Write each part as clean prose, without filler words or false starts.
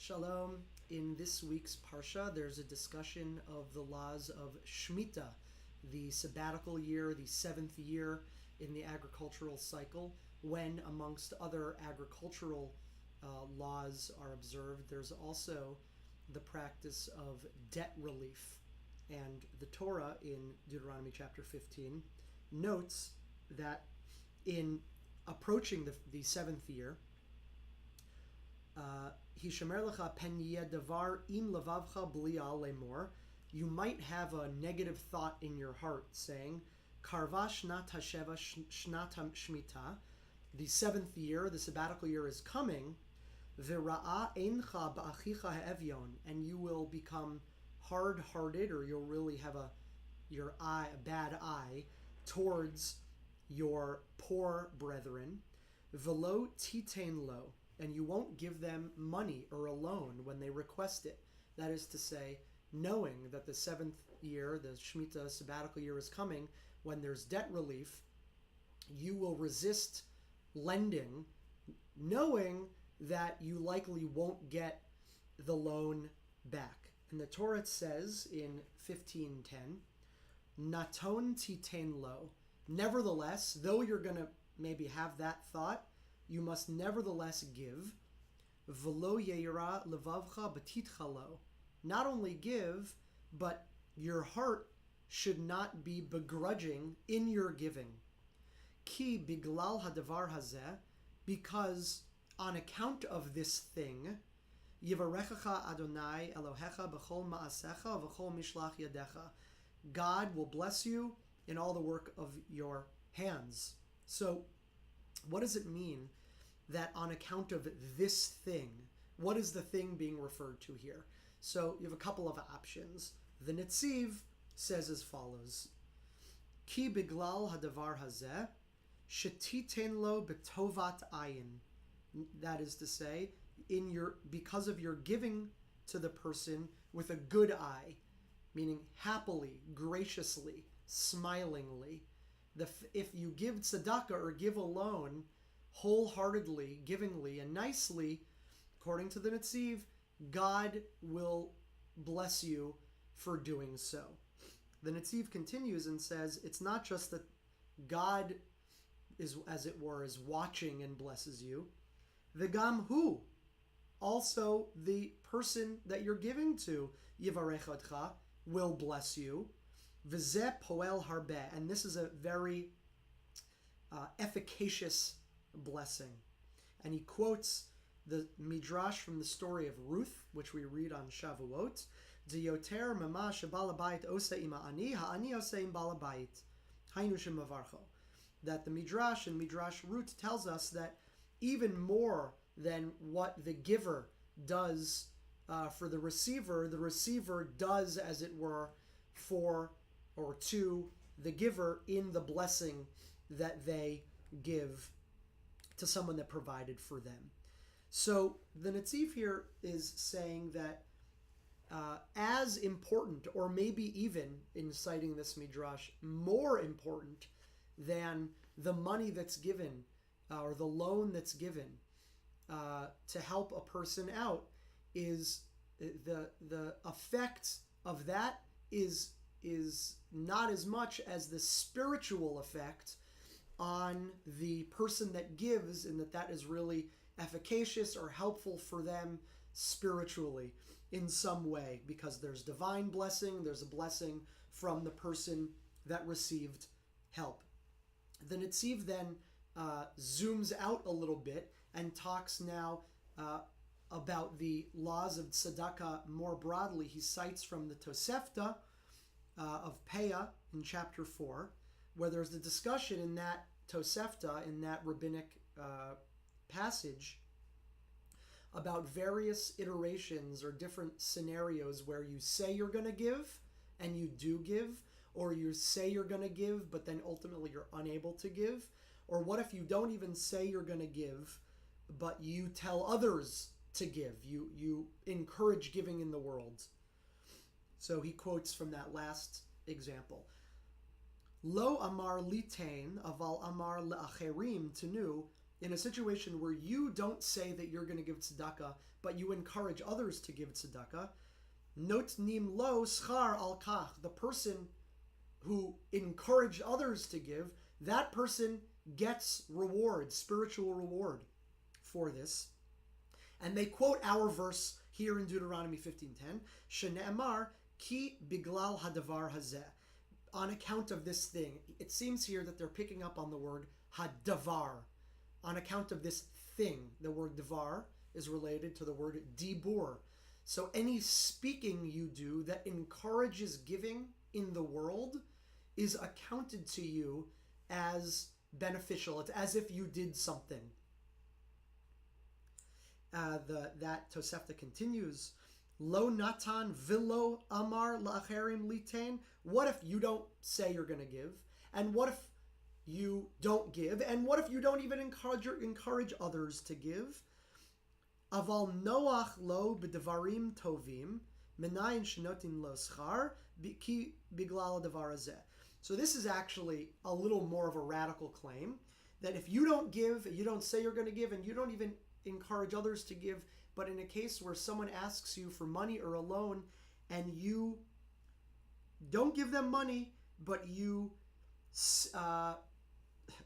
Shalom. In this week's Parsha, there's a discussion of the laws of Shemitah, the sabbatical year, the seventh year in the agricultural cycle, when, amongst other agricultural laws are observed, there's also the practice of debt relief. And the Torah in Deuteronomy chapter 15 notes that in approaching the seventh year, Hishamer lecha pen davar im levavcha b'lial lemor. You might have a negative thought in your heart saying, Karva shnat hasheva shnat shmita. The seventh year, the sabbatical year, is coming. V'ra'a eincha ba'achicha ha'evyon, and you will become hard-hearted, or you'll really have a bad eye towards your poor brethren. V'lo titein lo. And you won't give them money or a loan when they request it. That is to say, knowing that the seventh year, the Shemitah sabbatical year, is coming, when there's debt relief, you will resist lending, knowing that you likely won't get the loan back. And the Torah says in 15:10, Naton titein lo. Nevertheless, though you're going to maybe have that thought, you must nevertheless give. V'lo yeira levavcha b'titcha lo. Not only give, but your heart should not be begrudging in your giving. Ki bigלל hadvar hazeh, because on account of this thing, Yivarechecha Adonai Elohecha b'chol ma'asecha v'chol mishlach yadecha. God will bless you in all the work of your hands. So, what does it mean that on account of this thing? What is the thing being referred to here? So you have a couple of options. The Netziv says as follows: Ki bigלל hadvar hazeh, shetitn lo betovat ayin. That is to say, because of your giving to the person with a good eye, meaning happily, graciously, smilingly. If you give tzedakah or give a loan wholeheartedly, givingly, and nicely, according to the Netziv, God will bless you for doing so. The Netziv continues and says, it's not just that God is, as it were, is watching and blesses you. V'gam hu, also the person that you're giving to, yivרך otcha, will bless you. V'zeh poel הרבה, and this is a very efficacious blessing. And he quotes the Midrash from the story of Ruth, which we read on Shavuot. דיותר ממש שבעל הבית עושה עם העני, העני עושה עם בעל הבית. היינו שמברכו. That the Midrash and Midrash Ruth tells us that even more than what the giver does for the receiver does, as it were, for or to the giver in the blessing that they give to someone that provided for them. So the Netziv here is saying that as important, or maybe even, in citing this Midrash, more important than the money that's given or the loan that's given to help a person out, is the effect of that is not as much as the spiritual effect on the person that gives, and that is really efficacious or helpful for them spiritually in some way, because there's divine blessing, there's a blessing from the person that received help. The Netziv then zooms out a little bit and talks now about the laws of tzedakah more broadly. He cites from the Betosefta of Peah in chapter 4, where there's a discussion in that Tosefta, in that rabbinic passage, about various iterations or different scenarios where you say you're going to give and you do give, or you say you're going to give but then ultimately you're unable to give, or what if you don't even say you're going to give but you tell others to give, you encourage giving in the world. So he quotes from that last example. Lo amar litain aval amar לאחרים tenu in a situation where you don't say that you're going to give tzedakah, but you encourage others to give tzedakah, notnim lo schar al kach, the person who encouraged others to give, that person gets reward, spiritual reward for this. And they quote our verse here in Deuteronomy 15:10, shene'emar ki bigral hadvar hazeh, on account of this thing. It seems here that they're picking up on the word hadavar, on account of this thing. The word davar is related to the word dibur. So any speaking you do that encourages giving in the world is accounted to you as beneficial. It's as if you did something. That Tosefta continues, Lo natan vilo amar laachrim litan. What if you don't say you're going to give? And what if you don't give? And what if you don't even encourage others to give? Aval noach lo b'devarim tovim menayin shenotin lo schar ki bigלל הדבר הזה. So this is actually a little more of a radical claim, that if you don't give, you don't say you're going to give, and you don't even encourage others to give, but in a case where someone asks you for money or a loan and you don't give them money, but you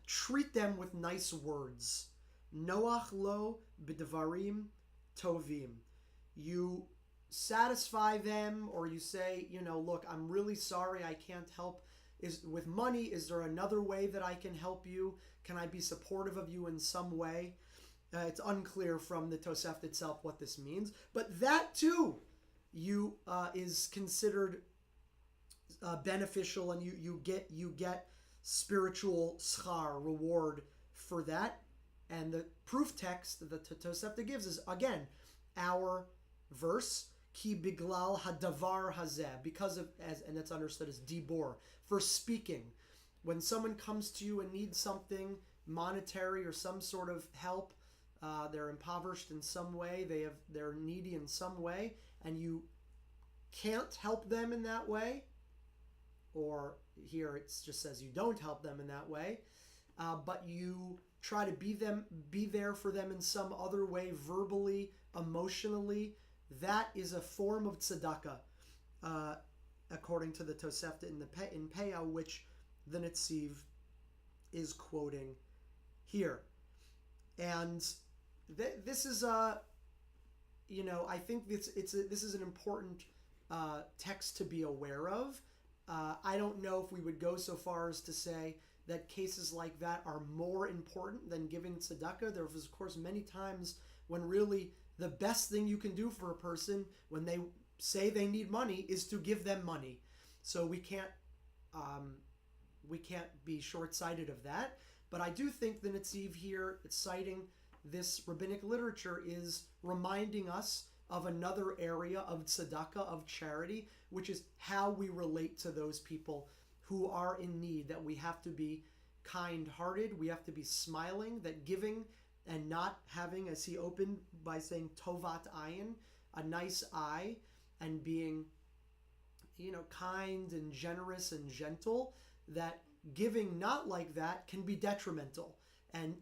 treat them with nice words, noach lo b'devarim tovim, you satisfy them, or you say, look, I'm really sorry, I can't help with money. Is there another way that I can help you? Can I be supportive of you in some way? It's unclear from the Tosefta itself what this means, but that too is considered beneficial, and you get spiritual schar, reward for that. And the proof text that the Tosefta gives is, again, our verse, ki bigלל hadavar hazeh, because of, and that's understood as dibor, for speaking. When someone comes to you and needs something monetary or some sort of help, they're impoverished in some way, they're needy in some way, and you can't help them in that way, or here it just says you don't help them in that way, but you try to be there for them in some other way, verbally, emotionally, that is a form of tzedakah, according to the Tosefta in Peiah, which the Netziv is quoting here. And this is I think this is an important text to be aware of. I don't know if we would go so far as to say that cases like that are more important than giving tzedakah. There was, of course, many times when really the best thing you can do for a person when they say they need money is to give them money. So we can't be short-sighted of that. But I do think the Netziv here, citing this rabbinic literature, is reminding us of another area of tzedakah, of charity, which is how we relate to those people who are in need, that we have to be kind-hearted, we have to be smiling, that giving and not having, as he opened by saying betovat, a nice eye, and being, kind and generous and gentle, that giving not like that can be detrimental and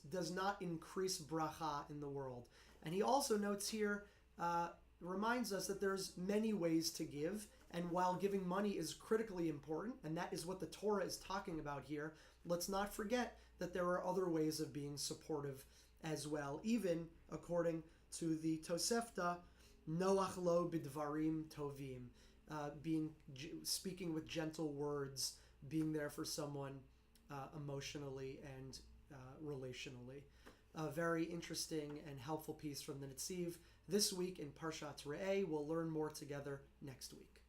does not increase bracha in the world. And he also notes here, reminds us that there's many ways to give, and while giving money is critically important, and that is what the Torah is talking about here, let's not forget that there are other ways of being supportive as well, even according to the Tosefta, noach lo b'dvarim tovim, speaking with gentle words, being there for someone emotionally and relationally. A very interesting and helpful piece from the Netziv this week in Parshat Re'eh. We'll learn more together next week.